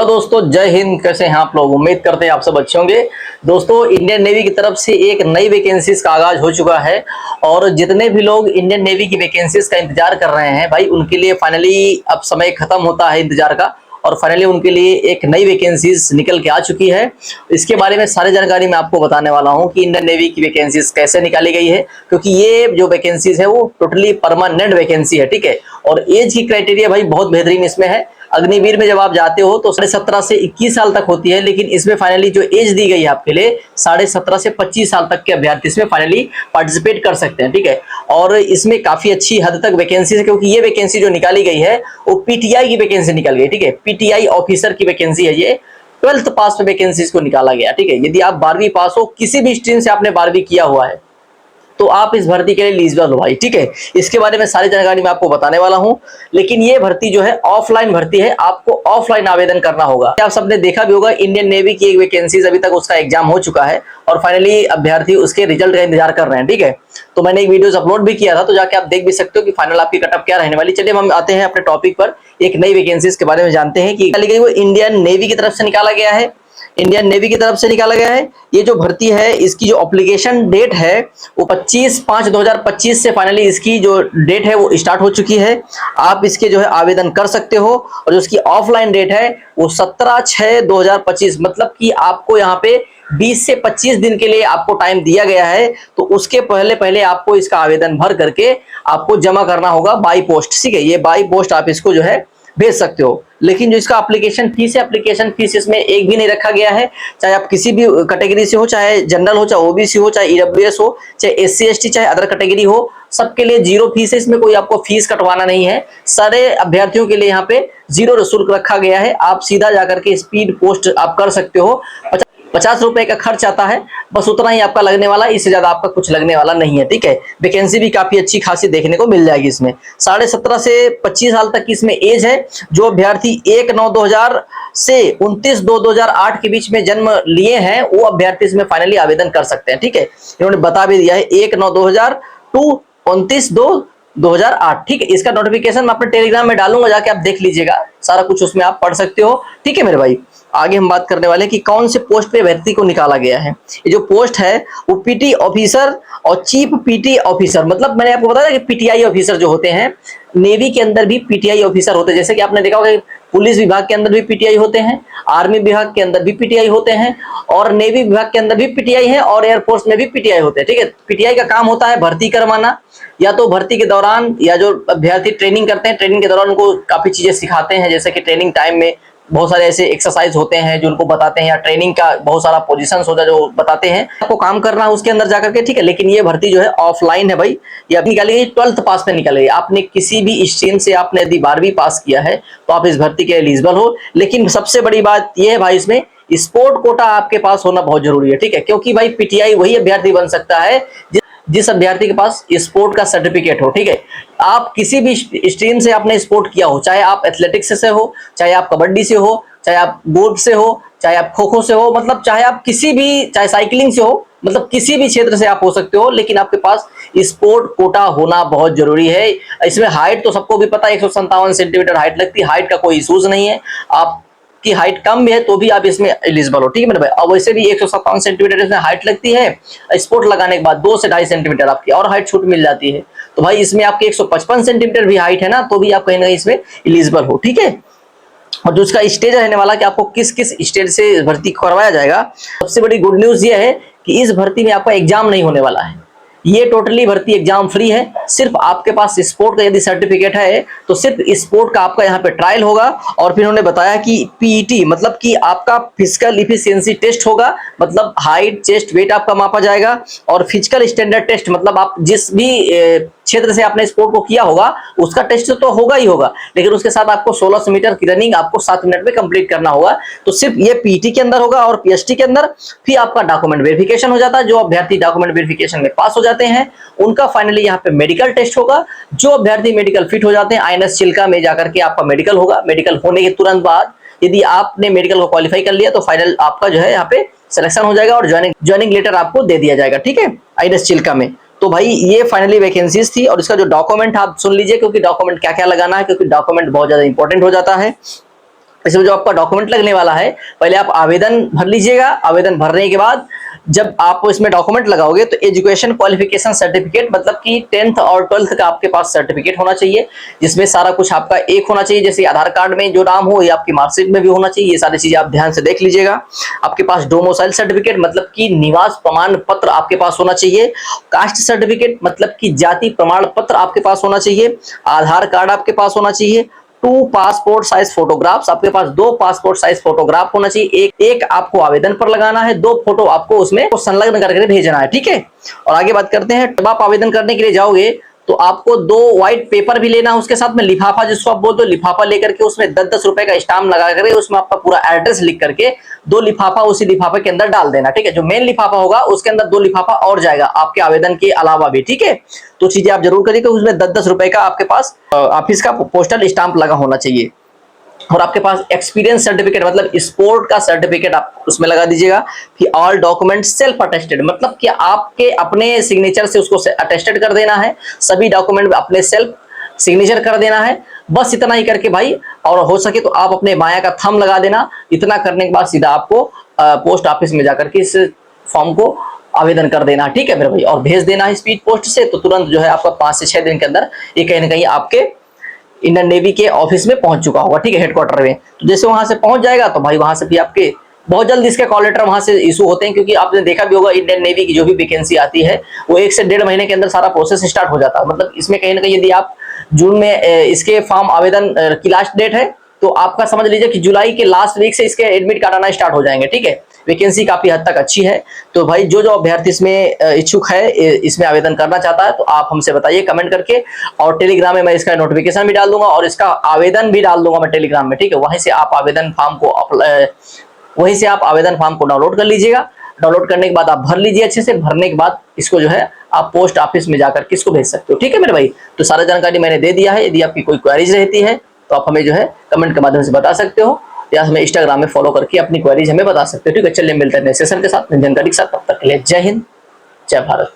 दोस्तों, जय हिंद। कैसे हैं आप लोग? उम्मीद करते हैं आप सब अच्छे होंगे। दोस्तों, इंडियन नेवी की तरफ से एक नई वैकेंसीज का आगाज हो चुका है और जितने भी लोग इंडियन नेवी की वैकेंसीज का इंतजार कर रहे हैं भाई, उनके लिए फाइनली अब समय खत्म होता है इंतजार का और फाइनली उनके लिए एक नई वैकेंसीज निकल के आ चुकी है। इसके बारे में सारी जानकारी मैं आपको बताने वाला हूं कि इंडियन नेवी की वैकेंसीज कैसे निकाली गई है, क्योंकि ये जो वैकेंसीज है वो टोटली परमानेंट वैकेंसी है, ठीक है। और एज की क्राइटेरिया भाई बहुत बेहतरीन इसमें है। अग्निवीर में जब आप जाते हो तो 17.5 से 21 साल तक होती है, लेकिन इसमें फाइनली जो एज दी गई है आपके लिए 17.5 से 25 साल तक के अभ्यर्थी इसमें फाइनली पार्टिसिपेट कर सकते हैं, ठीक है। और इसमें काफी अच्छी हद तक वैकेंसी है, क्योंकि ये वैकेंसी जो निकाली गई है वो पीटीआई की वैकेंसी निकल गई, ठीक है। पीटीआई ऑफिसर की वैकेंसी है ये। 12th पास पे वैकेंसी को निकाला गया, ठीक है। यदि आप 12वीं पास हो, किसी भी स्ट्रीम से आपने 12वीं किया हुआ है तो आप इस भर्ती के लिए एलिजिबल हो भाई, ठीक है। इसके बारे में सारी जानकारी मैं आपको बताने वाला हूं। लेकिन ये भर्ती जो है ऑफलाइन भर्ती है, आपको ऑफलाइन आवेदन करना होगा। आप सबने देखा भी होगा इंडियन नेवी की एक वैकेंसी अभी तक उसका एग्जाम हो चुका है और फाइनली अभ्यर्थी उसके रिजल्ट का इंतजार कर रहे हैं, ठीक है। तो मैंने एक वीडियोस अपलोड भी किया था, तो जाके आप देख भी सकते हो कि फाइनल आपकी कटअप क्या रहने वाली। चलिए हम आते हैं अपने टॉपिक पर, एक नई वैकेंसीज के बारे में जानते हैं कि वो इंडियन नेवी की तरफ से निकाला गया है। इंडियन नेवी की तरफ से निकाला गया है। ये जो भर्ती है इसकी जो एप्लीकेशन डेट है वो 25/5/2025 से फाइनली इसकी जो डेट है वो स्टार्ट हो चुकी है। आप इसके जो है आवेदन कर सकते हो और जो उसकी ऑफलाइन डेट है वो 17/6/2025, मतलब कि आपको यहाँ पे 20 से 25 दिन के लिए आपको टाइम दिया गया है। तो उसके पहले आपको इसका आवेदन भर करके आपको जमा करना होगा बाई पोस्ट, ठीक है। ये बाई पोस्ट आप इसको जो है भेज सकते हो। लेकिन जो इसका एप्लीकेशन फीस है, एप्लीकेशन फीस इसमें एक भी नहीं रखा गया है। चाहे आप किसी भी कैटेगरी से हो, चाहे जनरल हो, चाहे ओबीसी हो, चाहे ईडब्ल्यूएस हो, चाहे एससी एसटी, चाहे अदर कैटेगरी हो, सबके लिए जीरो फीस है। इसमें कोई आपको फीस कटवाना नहीं है। सारे अभ्यर्थियों के लिए यहाँ पे जीरो शुल्क रखा गया है। आप सीधा जाकर के स्पीड पोस्ट आप कर सकते हो। 50 रुपए का खर्च आता है, बस उतना ही आपका लगने वाला, इससे ज्यादा आपका कुछ लगने वाला नहीं है, ठीक है। वैकेंसी भी काफी अच्छी खासी देखने को मिल जाएगी इसमें। 17.5 से 25 साल तक की इसमें एज है। जो अभ्यर्थी 1/9/2000 से 29/2/2008 के बीच में जन्म लिए हैं वो अभ्यर्थी इसमें फाइनली आवेदन कर सकते हैं, ठीक है। इन्होंने बता भी दिया है 1/9/2000 टू 29/2/2008, ठीक है। इसका नोटिफिकेशन मैं अपने टेलीग्राम में डालूंगा, जाके आप देख लीजिएगा, सारा कुछ उसमें आप पढ़ सकते हो, ठीक है मेरे भाई। आगे हम बात करने वाले हैं कि कौन से पोस्ट पे भर्ती को निकाला गया है। ये जो पोस्ट है वो पीटी ऑफिसर और चीफ पीटी ऑफिसर, मतलब मैंने आपको बताया कि पीटीआई ऑफिसर जो होते हैं, नेवी के अंदर भी पीटीआई ऑफिसर होते हैं। जैसे कि आपने देखा होगा पुलिस विभाग के अंदर भी पीटीआई होते हैं, आर्मी विभाग के अंदर भी पीटीआई होते हैं और नेवी विभाग के अंदर भी पीटीआई है और एयरफोर्स में भी पीटीआई होते हैं, ठीक है। पीटीआई का काम होता है भर्ती करवाना, या तो भर्ती के दौरान या जो अभ्यर्थी ट्रेनिंग करते हैं, ट्रेनिंग के दौरान उनको काफी चीजें सिखाते हैं। जैसे कि ट्रेनिंग टाइम में बहुत सारे ऐसे एक्सरसाइज होते हैं जो उनको बताते हैं, या ट्रेनिंग का बहुत सारा पोजीशंस होता है जो बताते हैं, आपको काम करना है उसके अंदर जाकर के, ठीक है। लेकिन ये भर्ती जो है ऑफलाइन है भाई। ये अभी निकाली गई 12th पास पे निकाली गई। आपने किसी भी स्ट्रीम से आपने यदि 12वीं पास किया है तो आप इस भर्ती के एलिजिबल हो। लेकिन सबसे बड़ी बात यह है भाई, इसमें स्पोर्ट कोटा आपके पास होना बहुत जरूरी है, ठीक है। क्योंकि भाई पीटीआई वही अभ्यर्थी बन सकता है जिस अभ्यर्थी के पास स्पोर्ट का सर्टिफिकेट हो, ठीक है। आप किसी भी स्ट्रीम से आपने स्पोर्ट किया हो, चाहे आप एथलेटिक्स से हो, चाहे आप कबड्डी से हो, चाहे आप गोल्फ से हो, चाहे आप खो खो से हो, मतलब चाहे आप किसी भी, चाहे साइकिलिंग से हो, मतलब किसी भी क्षेत्र से आप हो सकते हो, लेकिन आपके पास स्पोर्ट कोटा होना बहुत जरूरी है। इसमें हाइट तो सबको भी पता है, 157 सेंटीमीटर हाइट लगती है। हाइट का कोई इशूज नहीं है। आप की हाइट कम भी है तो भी आप इसमें एलिजिबल हो, ठीक है मेरे भाई। और वैसे भी 157 सेंटीमीटर इसमें हाइट लगती है। स्पोर्ट लगाने के बाद 2 से 2.5 सेंटीमीटर आपकी और हाइट छूट मिल जाती है। तो भाई इसमें आपकी 155 सेंटीमीटर भी हाइट है ना, तो भी आप कहीं ना कहीं इसमें एलिजिबल हो, ठीक है। और जो उसका स्टेज रहने वाला कि आपको किस किस स्टेज से भर्ती करवाया जाएगा, सबसे बड़ी गुड न्यूज ये है कि इस भर्ती में आपका एग्जाम नहीं होने वाला है। ये टोटली भर्ती एग्जाम फ्री है। सिर्फ आपके पास स्पोर्ट का यदि सर्टिफिकेट है तो सिर्फ स्पोर्ट का आपका यहाँ पे ट्रायल होगा। और फिर उन्होंने बताया कि पीईटी मतलब कि आपका फिजिकल इफिशियंसी टेस्ट होगा, मतलब हाइट चेस्ट वेट आपका मापा जाएगा। और फिजिकल स्टैंडर्ड टेस्ट, मतलब आप जिस भी क्षेत्र से आपने स्पोर्ट को किया होगा उसका टेस्ट तो होगा ही होगा, लेकिन उसके साथ आपको 1600 मीटर की रनिंग आपको 7 मिनट में कंप्लीट करना होगा। तो सिर्फ ये पीटी के अंदर होगा और पीएसटी के अंदर। फिर आपका डॉक्यूमेंट वेरिफिकेशन हो जाता है। जो अभ्यर्थी डॉक्यूमेंट वेरिफिकेशन में पास हो जाते हैं उनका फाइनली यहाँ पे मेडिकल टेस्ट होगा। जो अभ्यर्थी मेडिकल फिट हो जाते हैं, आईएनएस चिल्का में जाकर के आपका मेडिकल होगा। मेडिकल होने के तुरंत बाद यदि आपने मेडिकल को क्वालिफाई कर लिया तो फाइनल आपका जो है यहाँ पे सिलेक्शन हो जाएगा और ज्वाइनिंग लेटर आपको दे दिया जाएगा, ठीक है, आईएनएस चिल्का में। तो भाई ये फाइनली वैकेंसीज थी। और इसका जो डॉक्यूमेंट आप सुन लीजिए, क्योंकि डॉक्यूमेंट क्या क्या लगाना है, क्योंकि डॉक्यूमेंट बहुत ज्यादा इंपॉर्टेंट हो जाता है। इसमें जो आपका डॉक्यूमेंट लगने वाला है, पहले आप आवेदन भर लीजिएगा। आवेदन भरने के बाद जब आप इसमें डॉक्यूमेंट लगाओगे तो एजुकेशन क्वालिफिकेशन सर्टिफिकेट, मतलब कि 10th और 12th का आपके पास सर्टिफिकेट होना चाहिए, जिसमें सारा कुछ आपका एक होना चाहिए। जैसे आधार कार्ड में जो नाम हो ये आपकी मार्कशीट में भी होना चाहिए। ये सारी चीजें आप ध्यान से देख लीजिएगा। आपके पास डोमिसाइल सर्टिफिकेट, मतलब कि निवास प्रमाण पत्र आपके पास होना चाहिए। कास्ट सर्टिफिकेट, मतलब कि जाति प्रमाण पत्र आपके पास होना चाहिए। आधार कार्ड आपके पास होना चाहिए। 2 पासपोर्ट साइज फोटोग्राफ्स, आपके पास 2 पासपोर्ट साइज फोटोग्राफ होना चाहिए। एक आपको आवेदन पर लगाना है, 2 फोटो आपको उसमें संलग्न करके भेजना है, ठीक है। और आगे बात करते हैं, जब आप आवेदन करने के लिए जाओगे तो आपको 2 व्हाइट पेपर भी लेना है, उसके साथ में लिफाफा, जिसको आप बोलते हो, लिफाफा लेकर के उसमें 10-10 रुपए का स्टाम्प लगा करके उसमें आपका पूरा एड्रेस लिख करके 2 लिफाफा उसी लिफाफे के अंदर डाल देना, ठीक है। जो मेन लिफाफा होगा उसके अंदर 2 लिफाफा और जाएगा आपके आवेदन के अलावा भी, ठीक है। तो चीजें आप जरूर करिएगा। उसमें 10-10 रुपए का आपके पास ऑफिस का पोस्टल स्टाम्प लगा होना चाहिए। और आपके पास एक्सपीरियंस सर्टिफिकेट, मतलब स्पोर्ट का सर्टिफिकेट आप उसमें लगा दीजिएगा। फिर ऑल डॉक्यूमेंट सेल्फ अटेस्टेड, मतलब कि आपके अपने सिग्नेचर से उसको अटेस्टेड कर देना है। सभी डॉक्यूमेंट अपने सेल्फ सिग्नेचर कर देना है। बस इतना ही करके भाई, और हो सके तो आप अपने माया का थंब लगा देना। इतना करने के बाद सीधा आपको पोस्ट ऑफिस में जाकर के इस फॉर्म को आवेदन कर देना, ठीक है मेरे भाई, और भेज देना है स्पीड पोस्ट से। तो तुरंत जो है आपका 5 से 6 दिन के अंदर ये कहीं ना कहीं आपके इंडियन नेवी के ऑफिस में पहुंच चुका होगा, ठीक है, हेडक्वार्टर में। तो जैसे वहां से पहुंच जाएगा तो भाई वहां से भी आपके बहुत जल्द इसके कॉल लेटर वहां से इशू होते हैं, क्योंकि आपने देखा भी होगा इंडियन नेवी की जो भी वैकेंसी आती है वो 1 से 1.5 महीने के अंदर सारा प्रोसेस स्टार्ट हो जाता है। मतलब इसमें कहीं ना कहीं यदि आप जून में इसके फॉर्म आवेदन की लास्ट डेट है तो आपका समझ लीजिए कि जुलाई के लास्ट वीक से इसके एडमिट कार्ड आना स्टार्ट हो जाएंगे, ठीक है। वैकेंसी काफी हद तक अच्छी है। तो भाई जो जो अभ्यर्थी इसमें इच्छुक है, इसमें आवेदन करना चाहता है, तो आप हमसे बताइए कमेंट करके। और टेलीग्राम में मैं इसका नोटिफिकेशन भी डाल दूंगा और इसका आवेदन भी डाल दूंगा मैं टेलीग्राम में, ठीक है। वहीं से आप आवेदन फॉर्म को डाउनलोड कर लीजिएगा। डाउनलोड करने के बाद आप भर लीजिए अच्छे से। भरने के बाद इसको जो है आप पोस्ट ऑफिस में जाकर किसको भेज सकते हो, ठीक है मेरे भाई। तो सारा जानकारी मैंने दे दिया है। यदि आपकी कोई क्वेरीज रहती है तो आप हमें जो है कमेंट के माध्यम से बता सकते हो, या हमें इंस्टाग्राम में फॉलो करके अपनी क्वेरीज हमें बता सकते हो, ठीक है। चलिए मिलते हैं नए सेशन के साथ, नई जानकारी के साथ। तब तक के लिए जय हिंद, जय भारत।